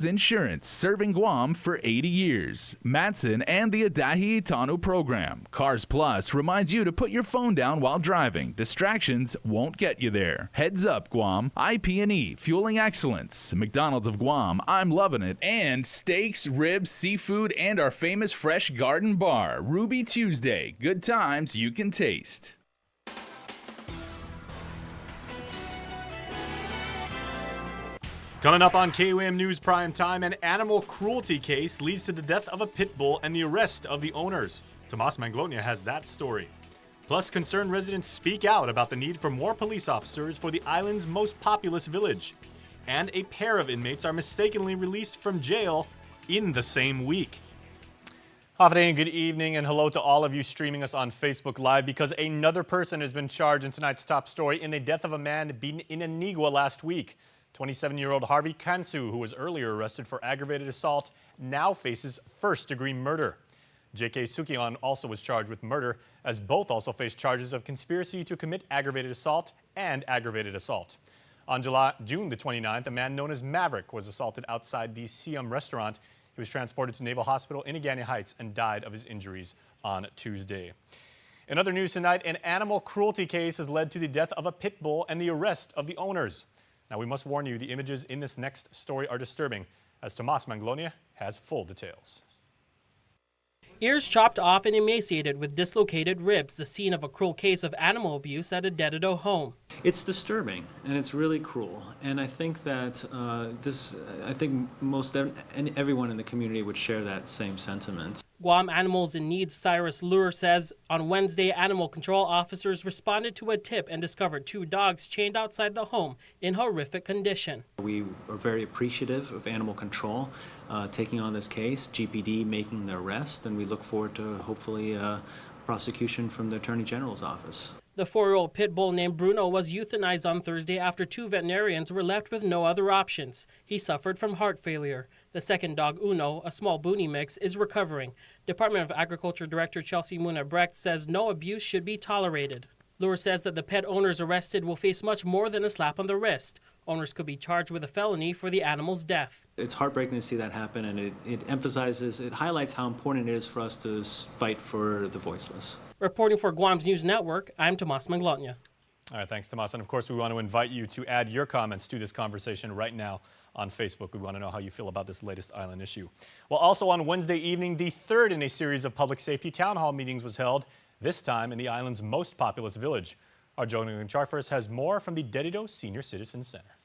Insurance, serving Guam for 80 years. Matson and the Adahi Itano program. Cars Plus reminds you to put your phone down while driving. Distractions won't get you there. Heads Up Guam, IP&E, fueling excellence. McDonald's of Guam, I'm loving it. And steaks, ribs, seafood, and our famous fresh garden bar. Ruby Tuesday. Good times you can taste. Coming up on KUAM News Prime Time, an animal cruelty case leads to the death of a pit bull and the arrest of the owners. Tomas Manglona has that story. Plus, concerned residents speak out about the need for more police officers for the island's most populous village. And a pair of inmates are mistakenly released from jail in the same week. Hafide and good evening, and hello to all of you streaming us on Facebook Live, because another person has been charged in tonight's top story in the death of a man beaten in Antigua last week. 27-year-old Harvey Kansu, who was earlier arrested for aggravated assault, now faces first-degree murder. J.K. Sukion also was charged with murder, as both also face charges of conspiracy to commit aggravated assault and aggravated assault. On June the 29th, a man known as Maverick was assaulted outside the Siam restaurant. He was transported to Naval Hospital in Agana Heights and died of his injuries on Tuesday. In other news tonight, an animal cruelty case has led to the death of a pit bull and the arrest of the owners. Now, we must warn you, the images in this next story are disturbing, as Tomas Manglona has full details. Ears chopped off and emaciated with dislocated ribs, the scene of a cruel case of animal abuse at a Dedido home. It's disturbing, and it's really cruel. And I think that most everyone in the community would share that same sentiment. Guam Animals in Need Cyrus Lure says on Wednesday, animal control officers responded to a tip and discovered 2 dogs chained outside the home in horrific condition. We are very appreciative of animal control taking on this case, GPD making the arrest, and we look forward to hopefully prosecution from the Attorney General's office. The 4-year-old pit bull named Bruno was euthanized on Thursday after 2 veterinarians were left with no other options. He suffered from heart failure. The second dog, Uno, a small Boonie mix, is recovering. Department of Agriculture Director Chelsea Muna-Brecht says no abuse should be tolerated. Lure says that the pet owners arrested will face much more than a slap on the wrist. Owners could be charged with a felony for the animal's death. It's heartbreaking to see that happen, and it highlights how important it is for us to fight for the voiceless. Reporting for Guam's News Network, I'm Tomas Manglona. All right, thanks, Tomas. And of course, we want to invite you to add your comments to this conversation right now on Facebook. We want to know how you feel about this latest island issue. Well, also on Wednesday evening, the third in a series of public safety town hall meetings was held, this time in the island's most populous village. Our Jonathan Charfers has more from the Dedido Senior Citizen Center.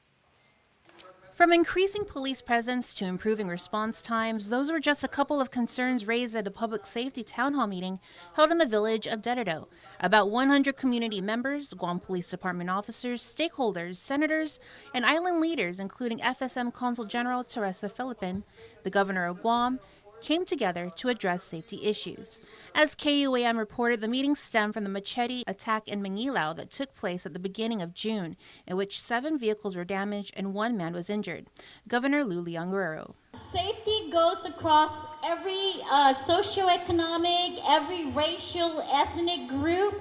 From increasing police presence to improving response times, those were just a couple of concerns raised at a public safety town hall meeting held in the village of Dedido. About 100 community members, Guam Police Department officers, stakeholders, senators, and island leaders, including FSM Consul General Teresa Philippin, the governor of Guam, came together to address safety issues. As KUAM reported, the meeting stemmed from the machete attack in Manilao that took place at the beginning of June, in which 7 vehicles were damaged and 1 man was injured. Governor Lou Leon Guerrero. Safety goes across every socioeconomic, every racial, ethnic group,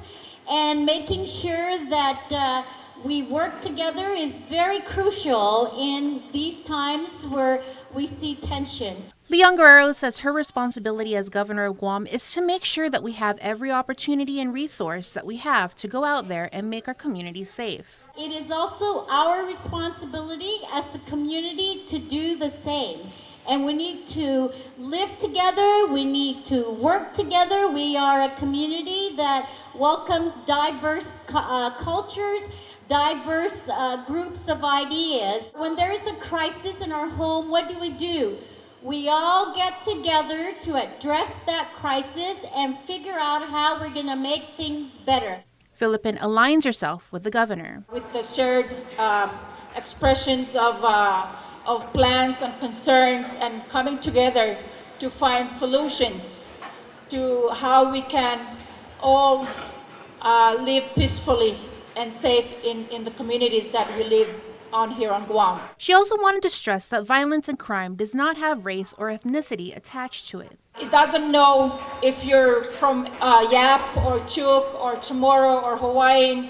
and making sure that we work together is very crucial in these times where we see tension. Leon Guerrero says her responsibility as governor of Guam is to make sure that we have every opportunity and resource that we have to go out there and make our community safe. It is also our responsibility as the community to do the same. And we need to live together, we need to work together. We are a community that welcomes diverse cultures, diverse groups of ideas. When there is a crisis in our home, what do? We all get together to address that crisis and figure out how we're going to make things better. Philippine aligns herself with the governor. With the shared expressions of plans and concerns, and coming together to find solutions to how we can all live peacefully and safe in the communities that we live on here on Guam. She also wanted to stress that violence and crime does not have race or ethnicity attached to it. It doesn't know if you're from Yap or Chuk or Chamorro or Hawaiian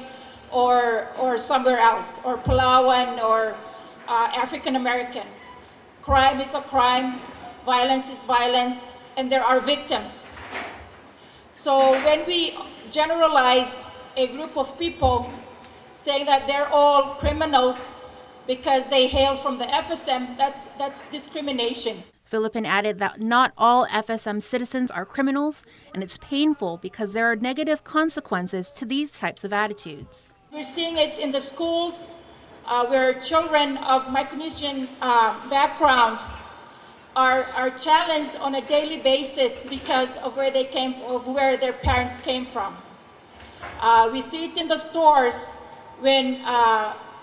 or somewhere else, or Palawan or African American. Crime is a crime, violence is violence, and there are victims. So when we generalize a group of people saying that they're all criminals because they hail from the FSM, that's discrimination. Philippine added that not all FSM citizens are criminals, and it's painful because there are negative consequences to these types of attitudes. We're seeing it in the schools where children of Micronesian background are challenged on a daily basis because of where they came, of where their parents came from. We see it in the stores when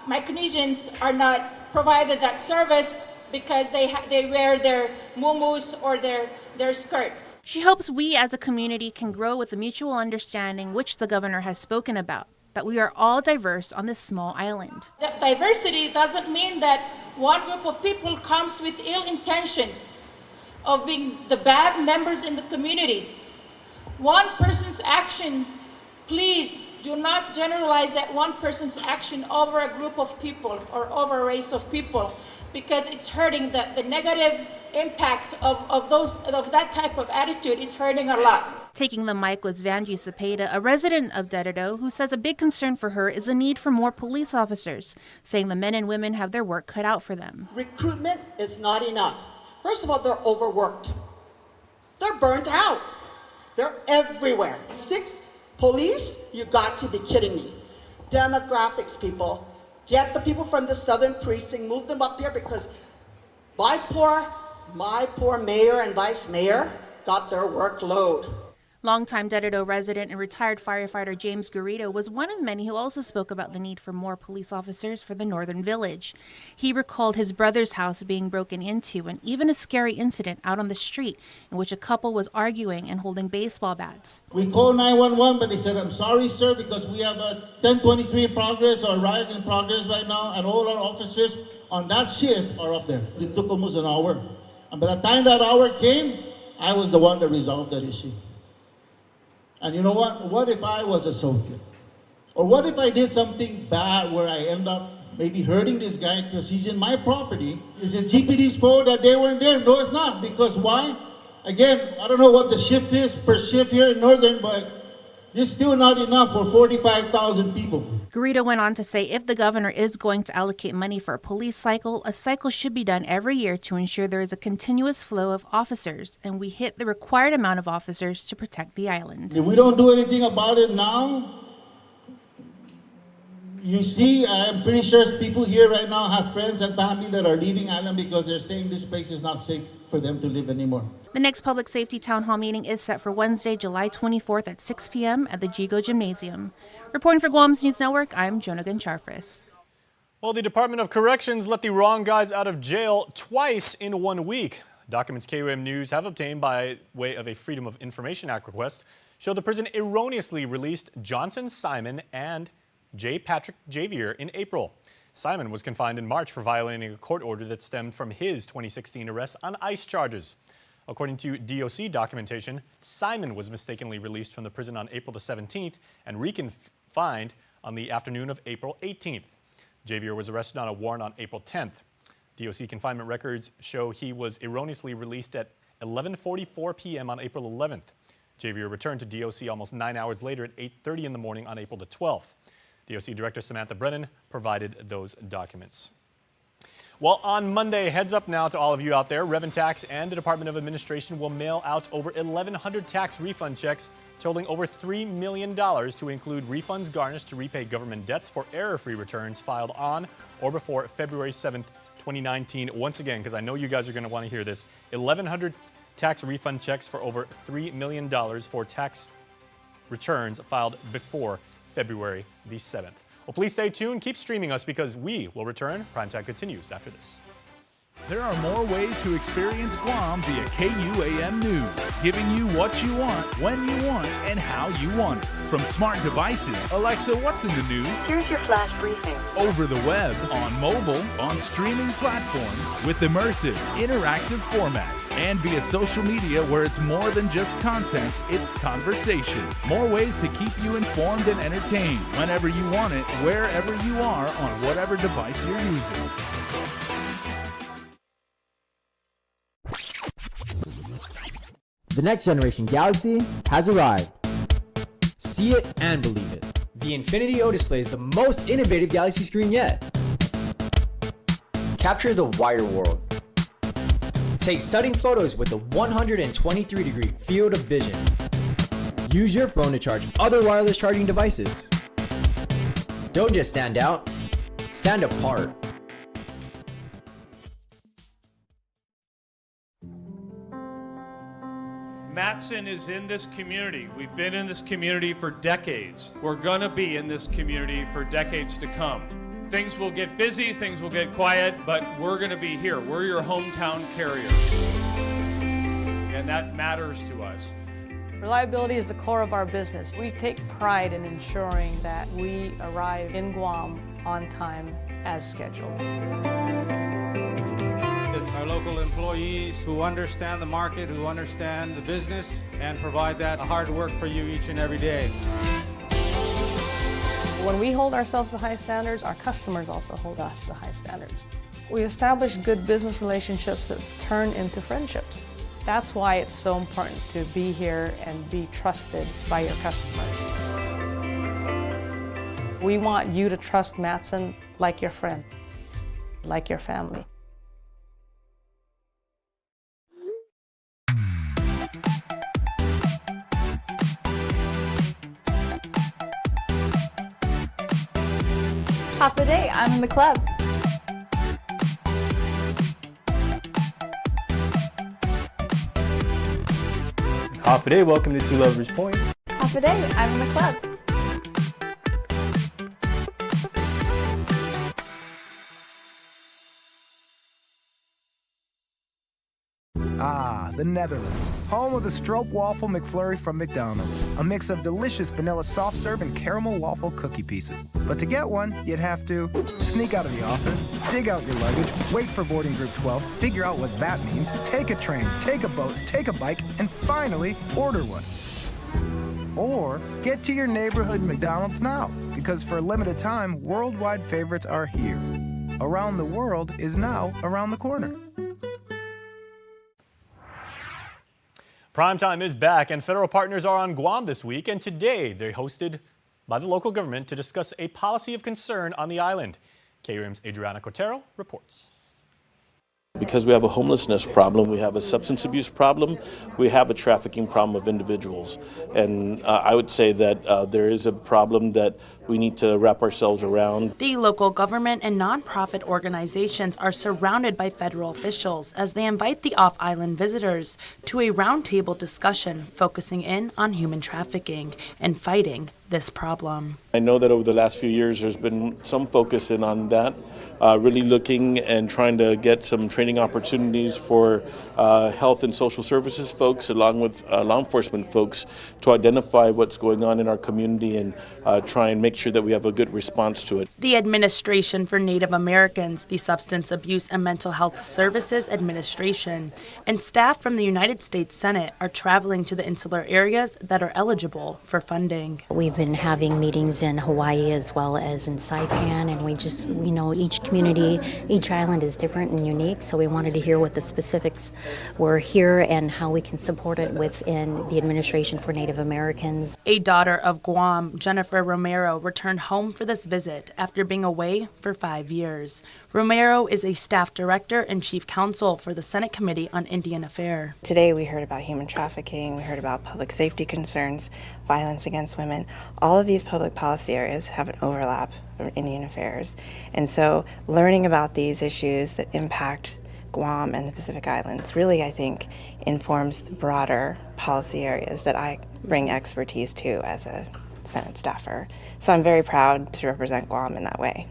Micronesians are not provided that service because they wear their muumuus or their skirts. She hopes we as a community can grow with a mutual understanding, which the governor has spoken about, that we are all diverse on this small island. That diversity doesn't mean that one group of people comes with ill intentions of being the bad members in the communities. One person's action, please do not generalize that one person's action over a group of people or over a race of people, because it's hurting. The negative impact of that type of attitude is hurting a lot. Taking the mic was Vanji Cepeda, a resident of Dededo, who says a big concern for her is the need for more police officers, saying the men and women have their work cut out for them. Recruitment is not enough. First of all, they're overworked. They're burnt out. They're everywhere. 6 police? You got to be kidding me. Demographics, people. Get the people from the southern precinct, move them up here, because my poor mayor and vice mayor got their workload. Longtime Dededo resident and retired firefighter James Garrido was one of many who also spoke about the need for more police officers for the northern village. He recalled his brother's house being broken into and even a scary incident out on the street in which a couple was arguing and holding baseball bats. We called 911, but they said, "I'm sorry, sir, because we have a 1023 in progress or riot in progress right now, and all our officers on that shift are up there." It took almost an hour. And by the time that hour came, I was the one that resolved that issue. And you know what? What if I was a soldier? Or what if I did something bad where I end up maybe hurting this guy because he's in my property? Is it GPD's fault that they weren't there? No, it's not. Because why? Again, I don't know what the shift is per shift here in Northern, but it's still not enough for 45,000 people. Garrido went on to say if the governor is going to allocate money for a police cycle, a cycle should be done every year to ensure there is a continuous flow of officers, and we hit the required amount of officers to protect the island. If we don't do anything about it now, you see, I'm pretty sure people here right now have friends and family that are leaving island because they're saying this place is not safe for them to live anymore. The next public safety town hall meeting is set for Wednesday, July 24th at 6 p.m. at the Jigo Gymnasium. Reporting for Guam's News Network, I'm Jonagan Charfris. Well, the Department of Corrections let the wrong guys out of jail twice in 1 week. Documents KUAM News have obtained by way of a Freedom of Information Act request show the prison erroneously released Johnson Simon and J. Patrick Javier in April. Simon was confined in March for violating a court order that stemmed from his 2016 arrest on ICE charges. According to DOC documentation, Simon was mistakenly released from the prison on April the 17th and reconfined on the afternoon of April 18th. Javier was arrested on a warrant on April 10th. DOC confinement records show he was erroneously released at 11:44 p.m. on April 11th. Javier returned to DOC almost 9 hours later at 8:30 in the morning on April the 12th. DOC Director Samantha Brennan provided those documents. Well, on Monday, heads up now to all of you out there, Revenue Tax and the Department of Administration will mail out over 1,100 tax refund checks totaling over $3 million to include refunds garnished to repay government debts for error-free returns filed on or before February 7th, 2019. Once again, because I know you guys are going to want to hear this, 1,100 tax refund checks for over $3 million for tax returns filed before February the 7th. Well, please stay tuned. Keep streaming us because we will return. Primetime continues after this. There are more ways to experience Guam via KUAM News, giving you what you want, when you want, and how you want it. From smart devices, Alexa, what's in the news? Here's your flash briefing. Over the web, on mobile, on streaming platforms, with immersive, interactive formats, and via social media where it's more than just content, it's conversation. More ways to keep you informed and entertained whenever you want it, wherever you are, on whatever device you're using. The next generation Galaxy has arrived. See it and believe it. The Infinity O displays the most innovative Galaxy screen yet. Capture the wider world. Take stunning photos with a 123-degree field of vision. Use your phone to charge other wireless charging devices. Don't just stand out, stand apart. Matson is in this community. We've been in this community for decades. We're gonna be in this community for decades to come. Things will get busy, things will get quiet, but we're gonna be here. We're your hometown carrier. And that matters to us. Reliability is the core of our business. We take pride in ensuring that we arrive in Guam on time as scheduled. It's our local employees who understand the market, who understand the business, and provide that hard work for you each and every day. When we hold ourselves to high standards, our customers also hold us to high standards. We establish good business relationships that turn into friendships. That's why it's so important to be here and be trusted by your customers. We want you to trust Matson like your friend, like your family. Half the day, I'm in the club. Half a day, welcome to Two Lovers Point. Half a day, I'm in the club. Ah, the Netherlands, home of the stroopwafel McFlurry from McDonald's. A mix of delicious vanilla soft serve and caramel waffle cookie pieces. But to get one, you'd have to sneak out of the office, dig out your luggage, wait for boarding group 12, figure out what that means, take a train, take a boat, take a bike, and finally order one. Or get to your neighborhood McDonald's now, because for a limited time, worldwide favorites are here. Around the world is now around the corner. Primetime is back, and federal partners are on Guam this week, and today they're hosted by the local government to discuss a policy of concern on the island. KUAM's Adriana Cotero reports. Because we have a homelessness problem, we have a substance abuse problem, we have a trafficking problem of individuals. And I would say that there is a problem that we need to wrap ourselves around. The local government and nonprofit organizations are surrounded by federal officials as they invite the off-island visitors to a roundtable discussion focusing in on human trafficking and fighting this problem. I know that over the last few years there's been some focus in on that, really looking and trying to get some training opportunities for health and social services folks along with law enforcement folks to identify what's going on in our community and try and make sure that we have a good response to it. The Administration for Native Americans, the Substance Abuse and Mental Health Services Administration, and staff from the United States Senate are traveling to the insular areas that are eligible for funding. We've been having meetings in Hawaii as well as in Saipan, and we know each community, each island is different and unique, so we wanted to hear what the specifics were here and how we can support it within the Administration for Native Americans. A daughter of Guam, Jennifer Romero, returned home for this visit after being away for 5 years. Romero is a staff director and chief counsel for the Senate Committee on Indian Affairs. Today we heard about human trafficking, we heard about public safety concerns, violence against women. All of these public policy areas have an overlap of Indian affairs. And so learning about these issues that impact Guam and the Pacific Islands really, I think, informs the broader policy areas that I bring expertise to as a Senate staffer. So I'm very proud to represent Guam in that way.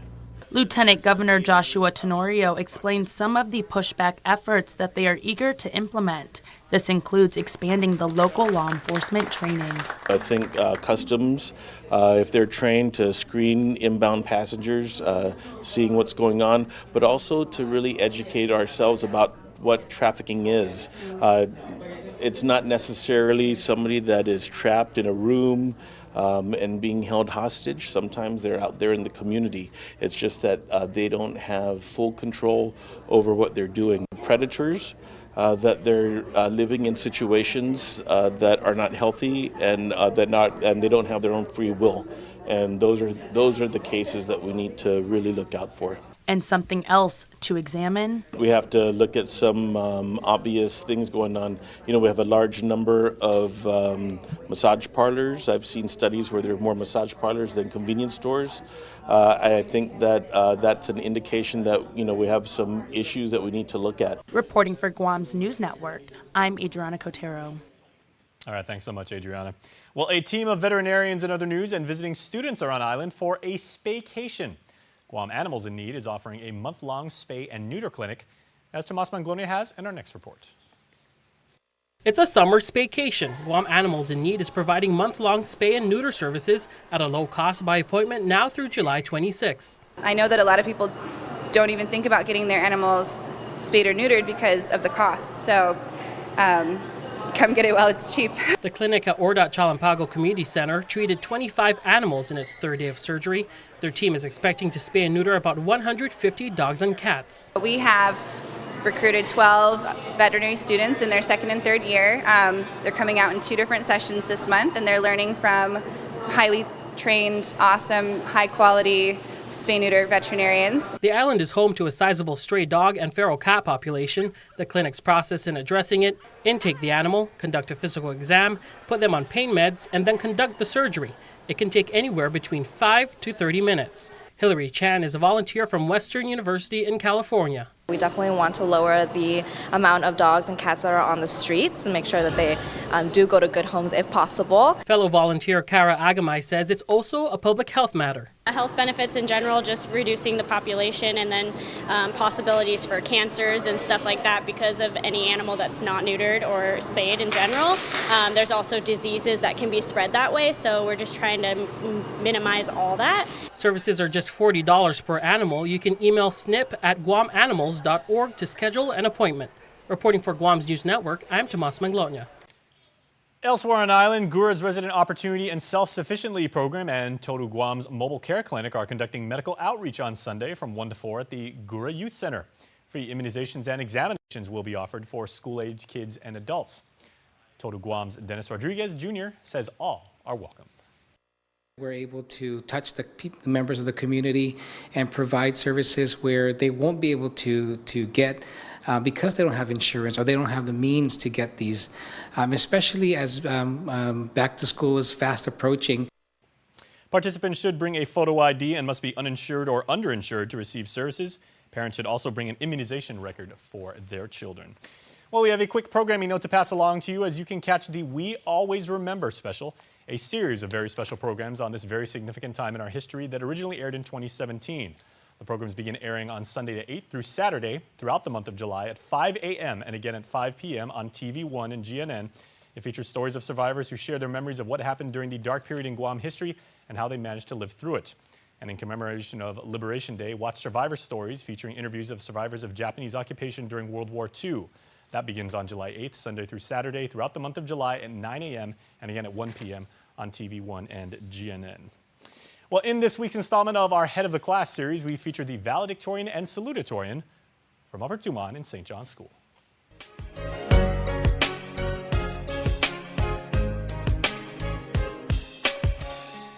Lieutenant Governor Joshua Tenorio explained some of the pushback efforts that they are eager to implement. This includes expanding the local law enforcement training. I think customs, if they're trained to screen inbound passengers, seeing what's going on, but also to really educate ourselves about what trafficking is. It's not necessarily somebody that is trapped in a room and being held hostage. Sometimes they're out there in the community. It's just that they don't have full control over what they're doing. Predators that they're living in situations that are not healthy and they don't have their own free will. And those are the cases that we need to really look out for. And something else to examine? We have to look at some obvious things going on. You know, we have a large number of massage parlors. I've seen studies where there are more massage parlors than convenience stores. I think that that's an indication that, you know, we have some issues that we need to look at. Reporting for Guam's News Network, I'm Adriana Cotero. All right, thanks so much, Adriana. Well, a team of veterinarians and other news and visiting students are on island for a Spaycation. Guam Animals in Need is offering a month-long spay and neuter clinic, as Tomas Manglonia has in our next report. It's a summer spaycation. Guam Animals in Need is providing month-long spay and neuter services at a low cost by appointment now through July 26. I know that a lot of people don't even think about getting their animals spayed or neutered because of the cost. So come get it while it's cheap. The clinic at Ordat Chalampago Community Center treated 25 animals in its third day of surgery. Their team is expecting to spay and neuter about 150 dogs and cats. We have recruited 12 veterinary students in their second and third year. They're coming out in 2 different sessions this month, and they're learning from highly trained, awesome, high-quality spay-neuter veterinarians. The island is home to a sizable stray dog and feral cat population. The clinic's process in addressing it: intake the animal, conduct a physical exam, put them on pain meds, and then conduct the surgery. It can take anywhere between 5 to 30 minutes. Hillary Chan is a volunteer from Western University in California. We definitely want to lower the amount of dogs and cats that are on the streets and make sure that they do go to good homes if possible. Fellow volunteer Kara Agamai says it's also a public health matter. Health benefits in general, just reducing the population, and then possibilities for cancers and stuff like that because of any animal that's not neutered or spayed in general. There's also diseases that can be spread that way, so we're just trying to minimize all that. Services are just $40 per animal. You can email snip@guamanimals.org to schedule an appointment. Reporting for Guam's News Network, I'm Tomas Manglonia. Elsewhere on island, GURA's Resident Opportunity and Self-Sufficiently program and Toru Guam's Mobile Care Clinic are conducting medical outreach on Sunday from 1 to 4 at the GURA Youth Center. Free immunizations and examinations will be offered for school-age kids and adults. Toru Guam's Dennis Rodriguez Jr. says all are welcome. We're able to touch the members of the community and provide services where they won't be able to get because they don't have insurance or they don't have the means to get these, especially as back to school is fast approaching. Participants should bring a photo ID and must be uninsured or underinsured to receive services. Parents should also bring an immunization record for their children. Well, we have a quick programming note to pass along to you as you can catch the We Always Remember special, a series of very special programs on this very significant time in our history that originally aired in 2017. The programs begin airing on Sunday the 8th through Saturday throughout the month of July at 5 a.m. and again at 5 p.m. on TV1 and GNN. It features stories of survivors who share their memories of what happened during the dark period in Guam history and how they managed to live through it. And in commemoration of Liberation Day, watch Survivor Stories featuring interviews of survivors of Japanese occupation during World War II. That begins on July 8th, Sunday through Saturday, throughout the month of July at 9 a.m. and again at 1 p.m. on TV1 and GNN. Well, in this week's installment of our Head of the Class series, we feature the valedictorian and salutatorian from Upper Tuman in St. John's School.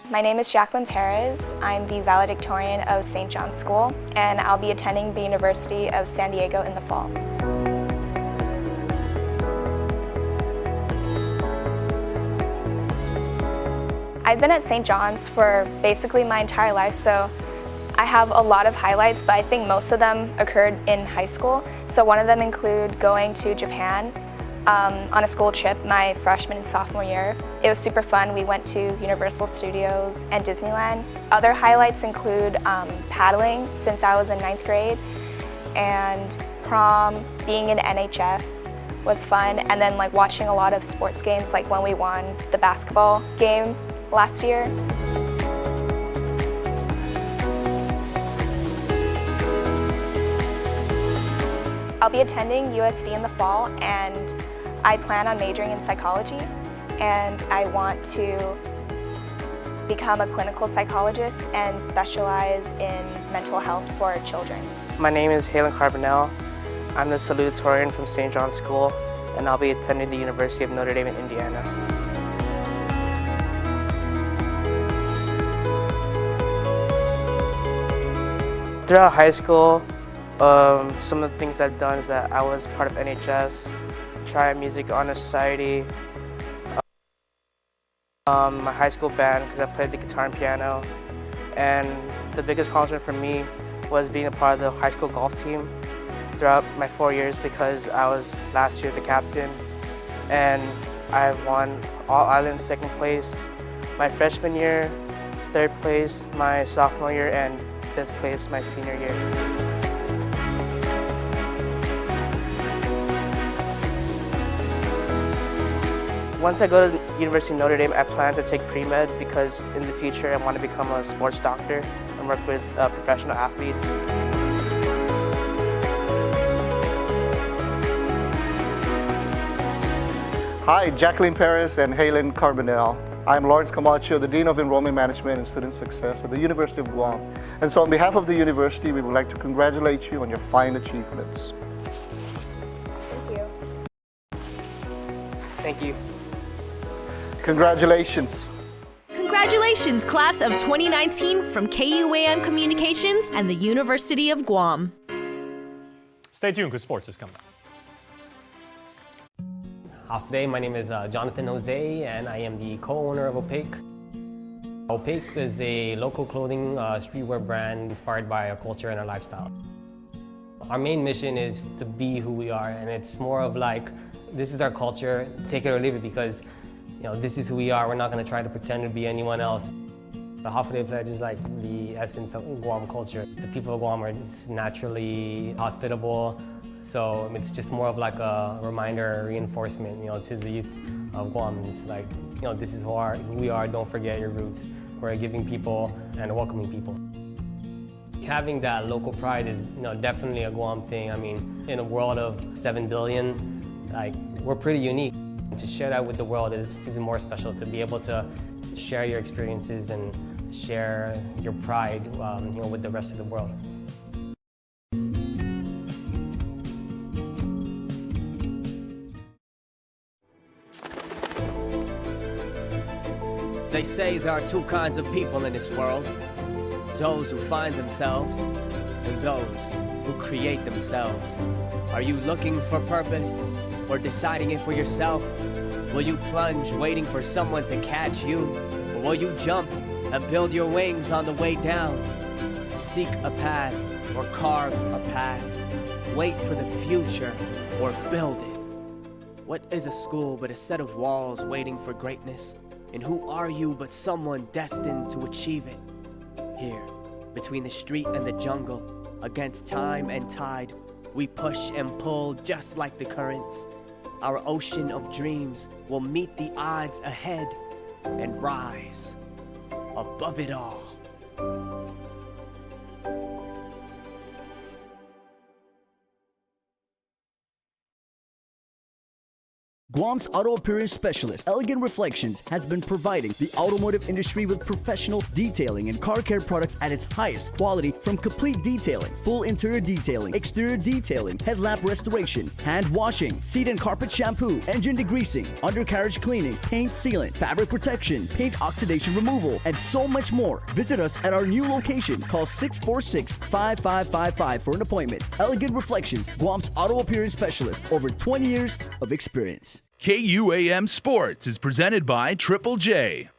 My name is Jacqueline Perez. I'm the valedictorian of St. John's School, and I'll be attending the University of San Diego in the fall. I've been at St. John's for basically my entire life, so I have a lot of highlights, but I think most of them occurred in high school. So one of them include going to Japan on a school trip my freshman and sophomore year. It was super fun. We went to Universal Studios and Disneyland. Other highlights include paddling since I was in 9th grade, and prom, being in NHS was fun, and then like watching a lot of sports games, like when we won the basketball game last year. I'll be attending USD in the fall, and I plan on majoring in psychology, and I want to become a clinical psychologist and specialize in mental health for children. My name is Halen Carbonell. I'm the salutatorian from St. John's School, and I'll be attending the University of Notre Dame in Indiana. Throughout high school, some of the things I've done is that I was part of NHS, Triad Music Honor Society, my high school band because I played the guitar and piano, and the biggest accomplishment for me was being a part of the high school golf team throughout my 4 years because I was last year the captain, and I won all island second place my freshman year, third place my sophomore year, and fifth place my senior year. Once I go to the University of Notre Dame, I plan to take pre-med because in the future I want to become a sports doctor and work with professional athletes. Hi, Jacqueline Perez and Halen Carbonell. I'm Lawrence Camacho, the Dean of Enrollment Management and Student Success at the University of Guam. And so on behalf of the university, we would like to congratulate you on your fine achievements. Thank you. Thank you. Congratulations. Congratulations, class of 2019 from KUAM Communications and the University of Guam. Stay tuned because sports is coming up. Half day, my name is Jonathan Jose, and I am the co-owner of Opaque. Opaque is a local clothing streetwear brand inspired by our culture and our lifestyle. Our main mission is to be who we are, and it's more of like, this is our culture, take it or leave it, because this is who we are. We're not going to try to pretend to be anyone else. The Half Day Pledge is like the essence of Guam culture. The people of Guam are just naturally hospitable. So it's just more of like a reminder, a reinforcement, to the youth of Guam. It's like, this is who we are. Don't forget your roots. We're a giving people and a welcoming people. Having that local pride is, definitely a Guam thing. I mean, in a world of 7 billion, we're pretty unique. To share that with the world is even more special. To be able to share your experiences and share your pride, with the rest of the world. They say there are two kinds of people in this world. Those who find themselves and those who create themselves. Are you looking for purpose or deciding it for yourself? Will you plunge waiting for someone to catch you? Or will you jump and build your wings on the way down? Seek a path or carve a path. Wait for the future or build it. What is a school but a set of walls waiting for greatness? And who are you but someone destined to achieve it? Here, between the street and the jungle, against time and tide, we push and pull just like the currents. Our ocean of dreams will meet the odds ahead and rise above it all. Guam's auto appearance specialist, Elegant Reflections, has been providing the automotive industry with professional detailing and car care products at its highest quality, from complete detailing, full interior detailing, exterior detailing, headlamp restoration, hand washing, seat and carpet shampoo, engine degreasing, undercarriage cleaning, paint sealant, fabric protection, paint oxidation removal, and so much more. Visit us at our new location. Call 646-5555 for an appointment. Elegant Reflections, Guam's auto appearance specialist, over 20 years of experience. KUAM Sports is presented by Triple J.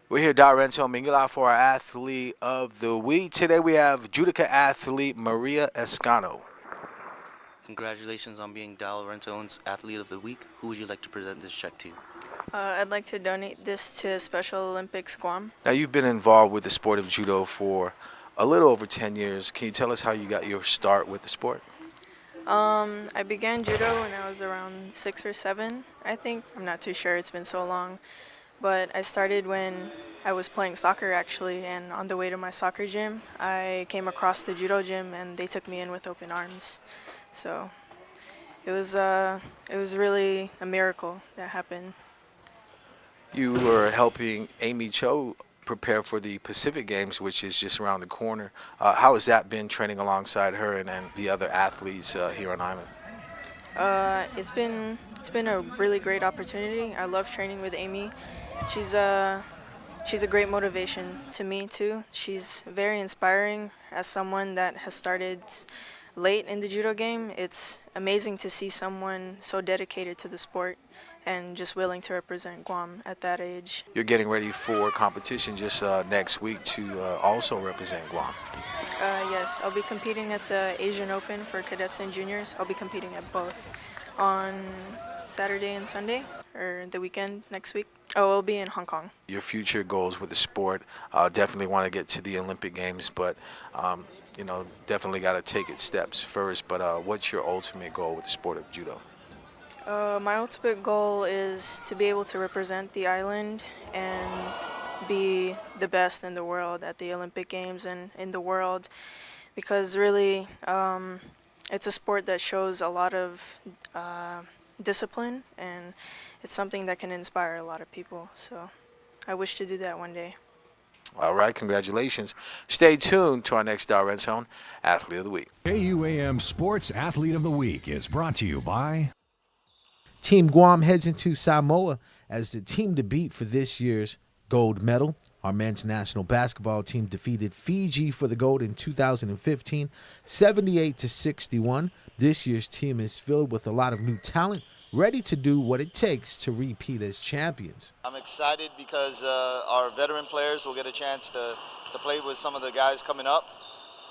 We're here, Renzo Mingala, for our Athlete of the Week. Today we have Judica athlete Maria Escano. Congratulations on being Renzo's Athlete of the Week. Who would you like to present this check to? I'd like to donate this to Special Olympics Guam. Now, you've been involved with the sport of judo for a little over 10 years. Can you tell us how you got your start with the sport? I began judo when I was around 6 or 7, I think. I'm not too sure, it's been so long. But I started when I was playing soccer, actually, and on the way to my soccer gym, I came across the judo gym, and they took me in with open arms. So it was really a miracle that happened. You were helping Amy Cho prepare for the Pacific Games, which is just around the corner. How has that been, training alongside her and the other athletes here on island? It's been a really great opportunity. I love training with Amy. She's a great motivation to me too. She's very inspiring as someone that has started late in the judo game. It's amazing to see someone so dedicated to the sport and just willing to represent Guam at that age. You're getting ready for competition just next week to also represent Guam. Yes, I'll be competing at the Asian Open for cadets and juniors. I'll be competing at both on Saturday and Sunday, or the weekend next week. Oh, I'll be in Hong Kong. Your future goals with the sport, definitely want to get to the Olympic Games, but you know, definitely got to take it steps first. But what's your ultimate goal with the sport of judo? My ultimate goal is to be able to represent the island and be the best in the world at the Olympic Games and in the world, because really it's a sport that shows a lot of discipline, and it's something that can inspire a lot of people. So I wish to do that one day. All right, congratulations. Stay tuned to our next Red Zone Athlete of the Week. KUAM Sports Athlete of the Week is brought to you by Team Guam heads into Samoa as the team to beat for this year's gold medal. Our men's national basketball team defeated Fiji for the gold in 2015, 78-61. This year's team is filled with a lot of new talent, ready to do what it takes to repeat as champions. I'm excited because our veteran players will get a chance to play with some of the guys coming up,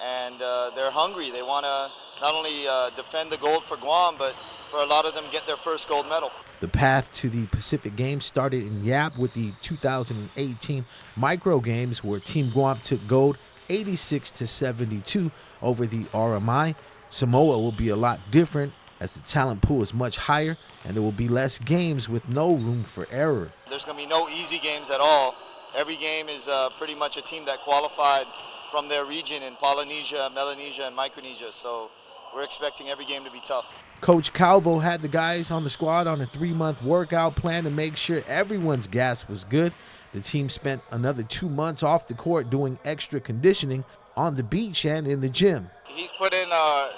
and they're hungry. They want to not only defend the gold for Guam, but for a lot of them get their first gold medal. The path to the Pacific Games started in Yap with the 2018 Micro Games, where Team Guam took gold 86-72 over the RMI. Samoa will be a lot different as the talent pool is much higher and there will be less games with no room for error. There's going to be no easy games at all. Every game is pretty much a team that qualified from their region in Polynesia, Melanesia, and Micronesia. So we're expecting every game to be tough. Coach Calvo had the guys on the squad on a 3-month workout plan to make sure everyone's gas was good. The team spent another 2 months off the court doing extra conditioning on the beach and in the gym. He's put in a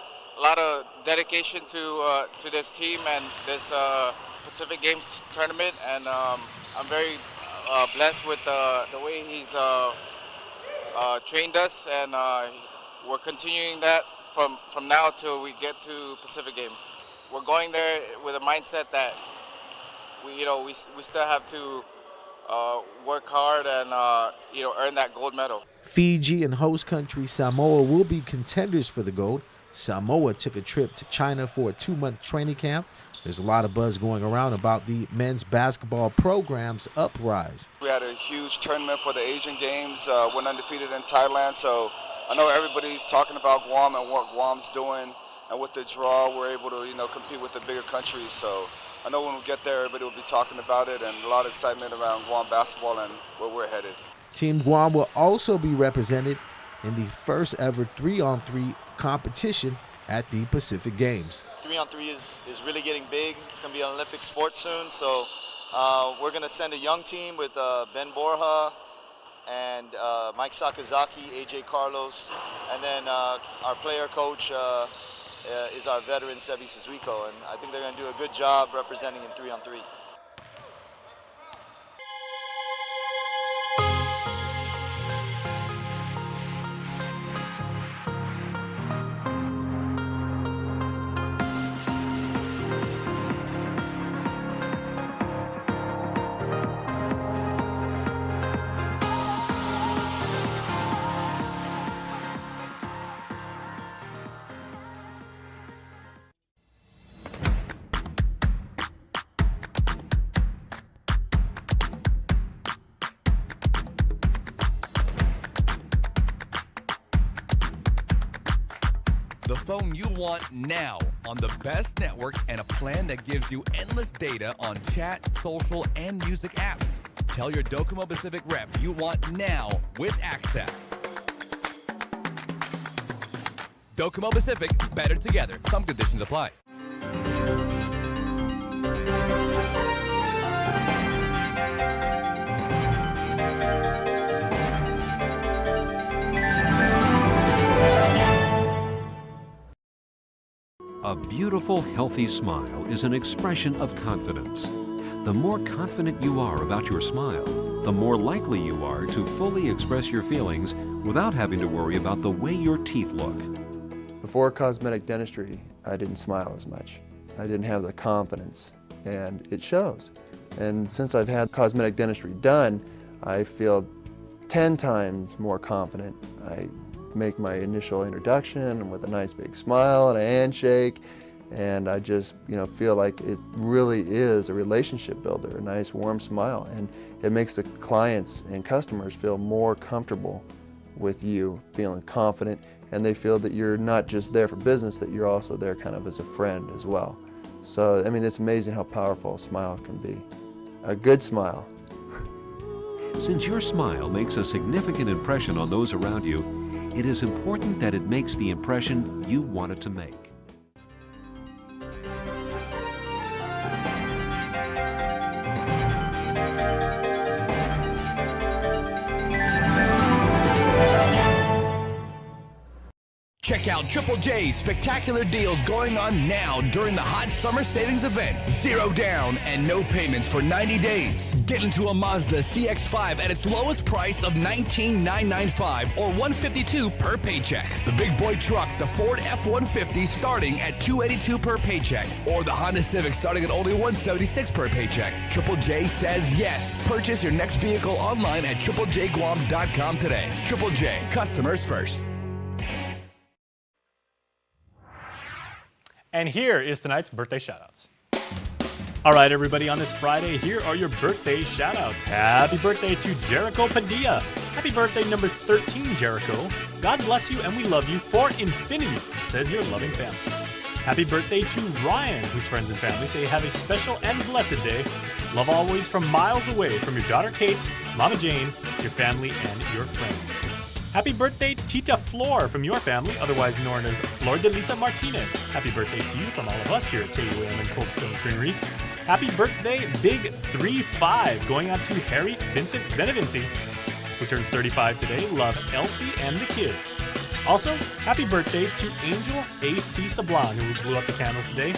lot of dedication to this team and this Pacific Games tournament, and I'm very blessed with the way he's trained us, and we're continuing that from now till we get to Pacific Games. We're going there with a mindset that we still have to work hard and earn that gold medal. Fiji and host country Samoa will be contenders for the gold. Samoa took a trip to China for a 2-month training camp. There's a lot of buzz going around about the men's basketball program's uprise. We had a huge tournament for the Asian Games, went undefeated in Thailand, so I know everybody's talking about Guam and what Guam's doing, and with the draw, we're able to compete with the bigger countries. So I know when we get there, everybody will be talking about it, and a lot of excitement around Guam basketball and where we're headed. Team Guam will also be represented in the first ever 3-on-3 competition at the Pacific Games. 3-on-3 is really getting big. It's going to be an Olympic sport soon, so we're going to send a young team with Ben Borja and Mike Sakazaki, AJ Carlos, and then our player coach is our veteran Sebi Suzuiko, and I think they're going to do a good job representing in 3-on-3. The phone you want now on the best network and a plan that gives you endless data on chat, social, and music apps. Tell your Docomo Pacific rep you want now with access. Docomo Pacific, better together. Some conditions apply. A beautiful, healthy smile is an expression of confidence. The more confident you are about your smile, the more likely you are to fully express your feelings without having to worry about the way your teeth look. Before cosmetic dentistry, I didn't smile as much. I didn't have the confidence, and it shows. And since I've had cosmetic dentistry done, I feel 10 times more confident. I make my initial introduction with a nice big smile and a handshake, and I just feel like it really is a relationship builder, a nice warm smile, and it makes the clients and customers feel more comfortable with you, feeling confident, and they feel that you're not just there for business, that you're also there kind of as a friend as well. So, I mean, it's amazing how powerful a smile can be. A good smile. Since your smile makes a significant impression on those around you, it is important that it makes the impression you want it to make. Check out Triple J's spectacular deals going on now during the hot summer savings event. 0 down and no payments for 90 days. Get into a Mazda CX-5 at its lowest price of $19,995 or $152 per paycheck. The big boy truck, the Ford F-150, starting at $282 per paycheck, or the Honda Civic starting at only $176 per paycheck. Triple J says yes. Purchase your next vehicle online at triplejguam.com today. Triple J, customers first. And here is tonight's birthday shoutouts. All right, everybody, on this Friday, here are your birthday shoutouts. Happy birthday to Jericho Padilla. Happy birthday number 13, Jericho. God bless you and we love you for infinity, says your loving family. Happy birthday to Ryan, whose friends and family say have a special and blessed day. Love always from miles away from your daughter Kate, Mama Jane, your family, and your friends. Happy birthday, Tita Flor from your family, otherwise known as Flor de Lisa Martinez. Happy birthday to you from all of us here at KUAM and Coldstone Creamery. Happy birthday, Big 3-5, going out to Harry Vincent Beneventi, who turns 35 today. Love Elsie and the kids. Also, happy birthday to Angel A.C. Sablan, who blew up the candles today.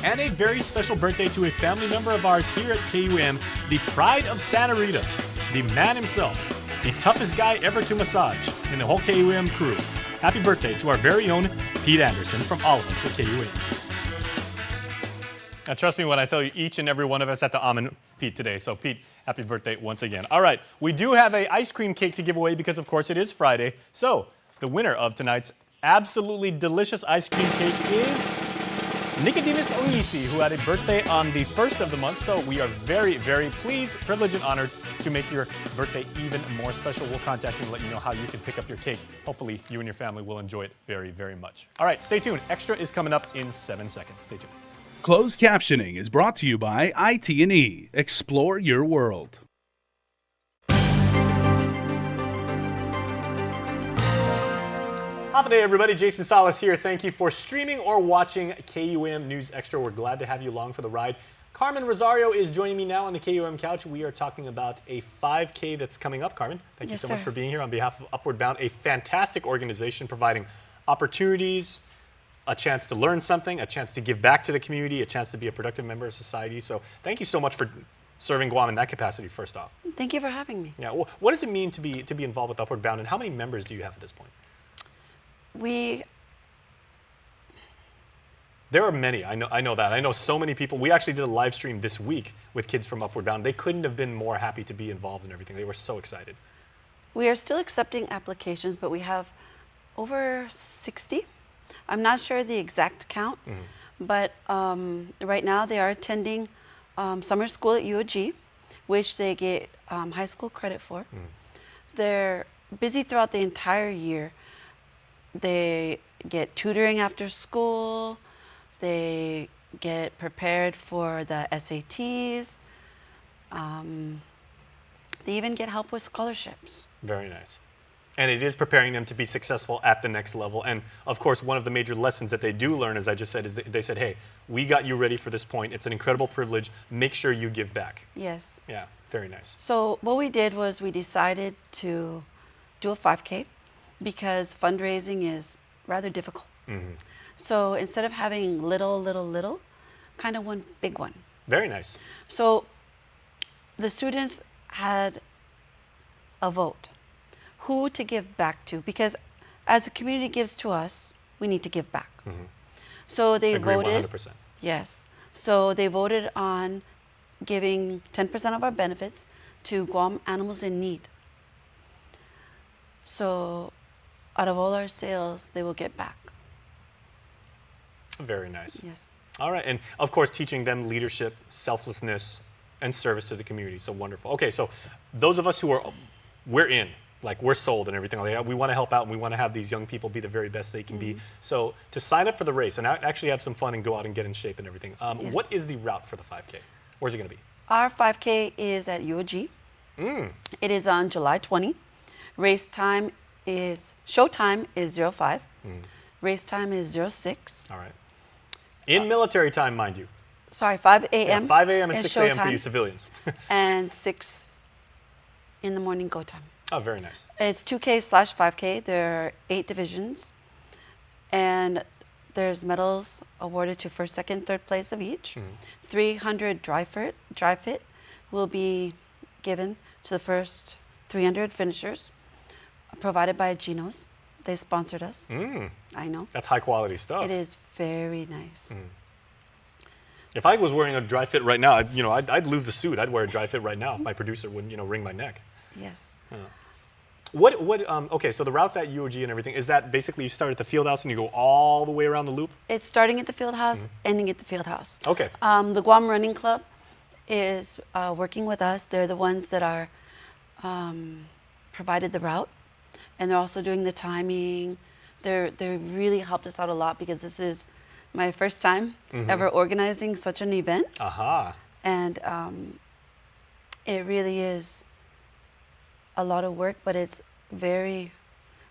And a very special birthday to a family member of ours here at KUAM, the pride of Santa Rita, the man himself, the toughest guy ever to massage in the whole KUAM crew. Happy birthday to our very own Pete Anderson from all of us at KUAM. Now, trust me when I tell you, each and every one of us had to almond Pete today. So, Pete, happy birthday once again. All right, we do have an ice cream cake to give away because, of course, it is Friday. So, the winner of tonight's absolutely delicious ice cream cake is Nicodemus Onyisi, who had a birthday on the 1st of the month. So, we are very, very pleased, privileged, and honored to make your birthday even more special. We'll contact you and let you know how you can pick up your cake. Hopefully, you and your family will enjoy it very, very much. All right, stay tuned. Extra is coming up in 7 seconds. Stay tuned. Closed captioning is brought to you by IT&E. Explore your world. Half a day, everybody. Jason Salas here. Thank you for streaming or watching KUAM News Extra. We're glad to have you along for the ride. Carmen Rosario is joining me now on the KUAM couch. We are talking about a 5K that's coming up. Carmen, thank you so much for being here on behalf of Upward Bound, a fantastic organization providing opportunities, a chance to learn something, a chance to give back to the community, a chance to be a productive member of society. So thank you so much for serving Guam in that capacity, first off. Thank you for having me. Yeah. Well, what does it mean to be involved with Upward Bound, and how many members do you have at this point? There are many. I know that. I know so many people. We actually did a live stream this week with kids from Upward Bound. They couldn't have been more happy to be involved in everything. They were so excited. We are still accepting applications, but we have over 60. I'm not sure the exact count, but right now they are attending summer school at UOG, which they get high school credit for. They're busy throughout the entire year. They get tutoring after school. They get prepared for the SATs. They even get help with scholarships. Very nice. And it is preparing them to be successful at the next level. And of course, one of the major lessons that they do learn, as I just said, is they said, hey, we got you ready for this point. It's an incredible privilege. Make sure you give back. Yes. Yeah, very nice. So what we did was we decided to do a 5K because fundraising is rather difficult. So instead of having little, kind of one big one. Very nice. So the students had a vote who to give back to, because as the community gives to us, we need to give back. So they Agree voted 100%. Yes. So they voted on giving 10% of our benefits to Guam animals in need. So out of all our sales, they will get back. Very nice. Yes. All right, and of course teaching them leadership, selflessness, and service to the community. So wonderful. Okay, so those of us who are, we're in, like we're sold and everything like that. We want to help out and we want to have these young people be the very best they can be. So to sign up for the race and actually have some fun and go out and get in shape and everything, Yes. what is the route for the 5K? Where's it going to be? Our 5K is at UOG. It is on July 20. Race time is, show time is 05. Race time is 06. All right. In military time, mind you. Sorry, 5 a.m. Yeah, 5 a.m. and is 6 a.m. for showtime, you civilians. and 6 in the morning go time. Oh, very nice. It's 2K/5K. There are 8 divisions. And there's medals awarded to first, second, third place of each. 300 dry fit will be given to the first 300 finishers, provided by Geno's. They sponsored us. I know. That's high quality stuff. It is very nice. If I was wearing a dry fit right now, I'd lose the suit. I'd wear a dry fit right now if my producer wouldn't, wring my neck. Yes. Okay, so the routes at UOG and everything, is that basically you start at the field house and you go all the way around the loop? It's starting at the field house, ending at the field house. Okay. The Guam Running Club is working with us. They're the ones that are provided the route, and they're also doing the timing. They really helped us out a lot because this is my first time ever organizing such an event. And it really is a lot of work, but it's very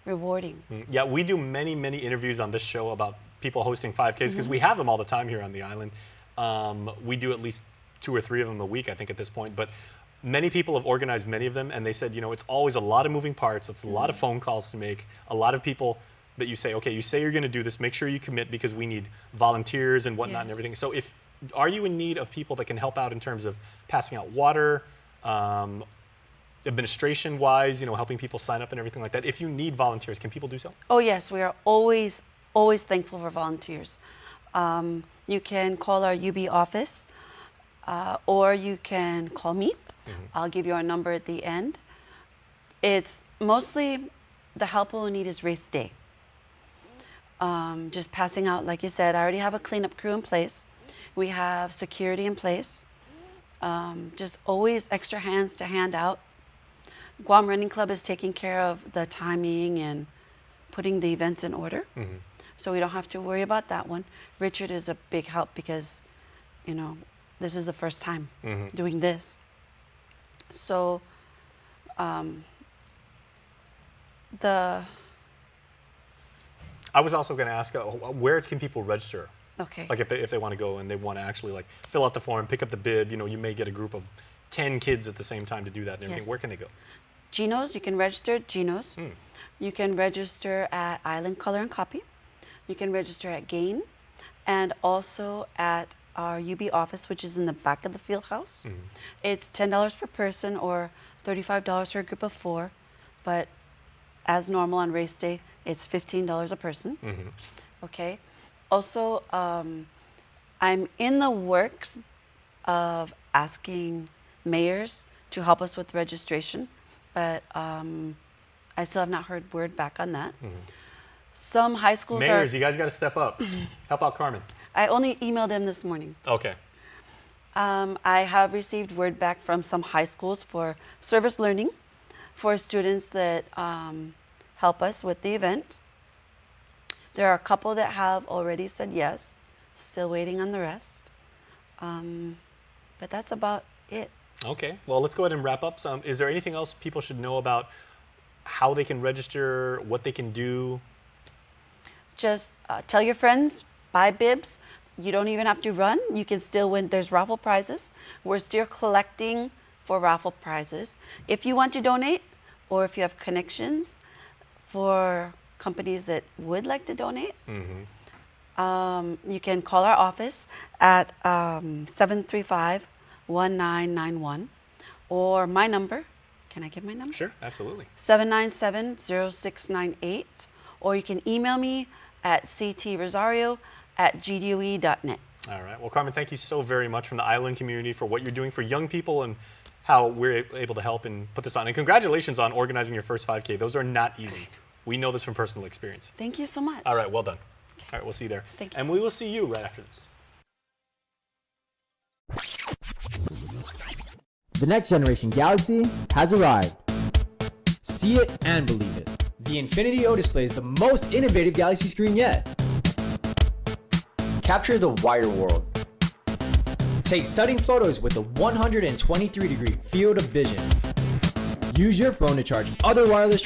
rewarding. Yeah, we do many, many interviews on this show about people hosting 5Ks because we have them all the time here on the island. We do at least 2 or 3 of them a week, I think, at this point. But many people have organized many of them, and they said, it's always a lot of moving parts. It's a lot of phone calls to make, a lot of people that you say, okay, you say you're going to do this, make sure you commit because we need volunteers and whatnot and everything. So are you in need of people that can help out in terms of passing out water, administration-wise, helping people sign up and everything like that? If you need volunteers, can people do so? Oh yes, we are always thankful for volunteers. You can call our UB office, or you can call me. I'll give you our number at the end. It's mostly the help we'll need is race day. Just passing out, like you said, I already have a cleanup crew in place. We have security in place. Just always extra hands to hand out. Guam Running Club is taking care of the timing and putting the events in order. So we don't have to worry about that one. Richard is a big help because, this is the first time doing this. So I was also going to ask, where can people register? Okay. Like if they want to go and they want to actually fill out the form, pick up the bid, you may get a group of 10 kids at the same time to do that and everything. Yes. Where can they go? Geno's, you can register at Geno's. You can register at Island Color and Copy. You can register at Gain, and also at our UB office, which is in the back of the field house. It's $10 per person or $35 for a group of 4, but as normal on race day, it's $15 a person. Okay. Also, I'm in the works of asking mayors to help us with registration, but I still have not heard word back on that. Some high schools Mayors, you guys got to step up. Help out Carmen. I only emailed them this morning. Okay. I have received word back from some high schools for service learning for students that help us with the event. There are a couple that have already said yes, still waiting on the rest. But that's about it. Okay, well, let's go ahead and wrap up. Is there anything else people should know about how they can register, what they can do? Just tell your friends, buy bibs. You don't even have to run. You can still win. There's raffle prizes. We're still collecting for raffle prizes. If you want to donate, or if you have connections for companies that would like to donate, You can call our office at 735-1991 or my number. Can I give my number? Sure, absolutely. 797-0698, or you can email me at ctrosario@gdoe.net. All right. Well, Carmen, thank you so very much from the island community for what you're doing for young people and how we're able to help and put this on. And congratulations on organizing your first 5K. Those are not easy. We know this from personal experience. Thank you so much. All right, well done. All right, we'll see you there. Thank you. And we will see you right after this. The next generation Galaxy has arrived. See it and believe it. The Infinity O display is the most innovative Galaxy screen yet. Capture the wider world. Take stunning photos with a 123-degree field of vision. Use your phone to charge other wireless